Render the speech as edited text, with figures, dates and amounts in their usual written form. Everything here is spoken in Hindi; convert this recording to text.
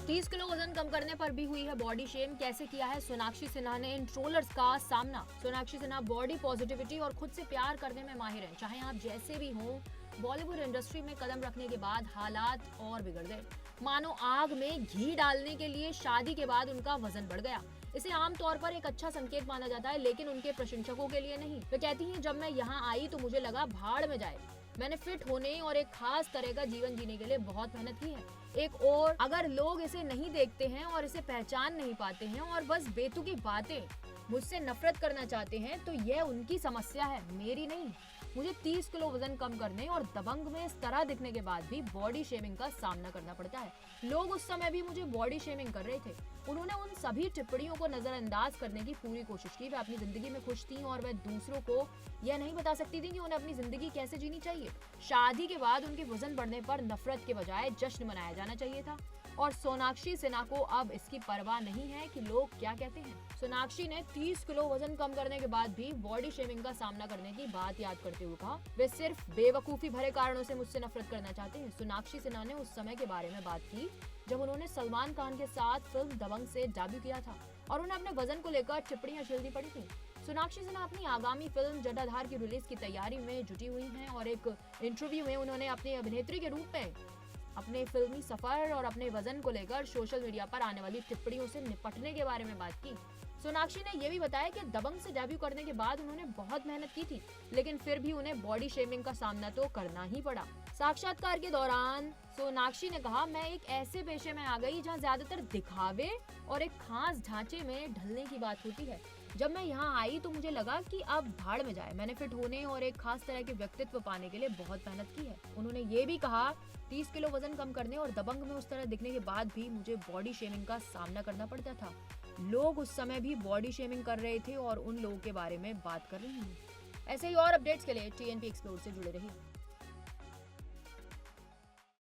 30 किलो वजन कम करने पर भी हुई है बॉडी शेम। कैसे किया है सोनाक्षी सिन्हा ने इन ट्रोलर्स का सामना। सोनाक्षी सिन्हा बॉडी पॉजिटिविटी और खुद से प्यार करने में माहिर हैं। चाहे आप जैसे भी हो, बॉलीवुड इंडस्ट्री में कदम रखने के बाद हालात और बिगड़ गए। मानो आग में घी डालने के लिए शादी के बाद उनका वजन बढ़ गया। इसे आमतौर पर एक अच्छा संकेत माना जाता है, लेकिन उनके प्रशंसकों के लिए नहीं। वे कहती हैं, जब मैं यहाँ आई तो मुझे लगा भाड़ में जाए। मैंने फिट होने और एक खास तरह का जीवन जीने के लिए बहुत मेहनत की है। एक और अगर लोग इसे नहीं देखते हैं और इसे पहचान नहीं पाते हैं और बस बेतुकी बातें मुझसे नफरत करना चाहते हैं, तो यह उनकी समस्या है, मेरी नहीं। मुझे 30 किलो वजन कम करने और दबंग में इस तरह दिखने के बाद भी बॉडी शेमिंग का सामना करना पड़ता है। लोग उस समय भी मुझे बॉडी शेमिंग कर रहे थे। उन्होंने उन सभी टिप्पणियों को नजरअंदाज करने की पूरी कोशिश की। वे अपनी जिंदगी में खुश थी और वे दूसरों को यह नहीं बता सकती थी कि उन्हें अपनी जिंदगी कैसे जीनी चाहिए। शादी के बाद उनके वजन बढ़ने पर नफरत के बजाय जश्न मनाया जाना चाहिए था और सोनाक्षी सिन्हा को अब इसकी परवाह नहीं है कि लोग क्या कहते हैं। सोनाक्षी ने 30 किलो वजन कम करने के बाद भी बॉडी शेमिंग का सामना करने की बात याद करते हुए कहा, वे सिर्फ बेवकूफी भरे कारणों से मुझसे नफरत करना चाहते हैं। सोनाक्षी सिन्हा ने उस समय के बारे में बात की जब उन्होंने सलमान खान के साथ फिल्म दबंग से डेब्यू किया था और उन्हें अपने वजन को लेकर टिप्पणियां झेलनी पड़ी थी। सोनाक्षी सिन्हा अपनी आगामी फिल्म जटाधार की रिलीज की तैयारी में जुटी हुई हैं और एक इंटरव्यू में उन्होंने अपनी अभिनेत्री के रूप में अपने फिल्मी सफर और अपने वजन को लेकर सोशल मीडिया पर आने वाली टिप्पणियों से निपटने के बारे में बात की। सोनाक्षी ने यह भी बताया कि दबंग से डेब्यू करने के बाद उन्होंने बहुत मेहनत की थी, लेकिन फिर भी उन्हें बॉडी शेमिंग का सामना तो करना ही पड़ा। साक्षात्कार के दौरान सोनाक्षी ने कहा, मैं एक ऐसे पेशे में आ गई जहां ज्यादातर दिखावे और एक खास ढांचे में ढलने की बात होती है। जब मैं यहाँ आई तो मुझे लगा कि अब भाड़ में जाए। मैंने फिट होने और एक खास तरह के व्यक्तित्व पाने के लिए बहुत मेहनत की है। उन्होंने ये भी कहा, 30 किलो वजन कम करने और दबंग में उस तरह दिखने के बाद भी मुझे बॉडी शेमिंग का सामना करना पड़ता था। लोग उस समय भी बॉडी शेमिंग कर रहे थे और उन लोगों के बारे में बात कर रही हूँ। ऐसे ही और अपडेट्स के लिए TNP एक्सप्लोर से जुड़े रहिए।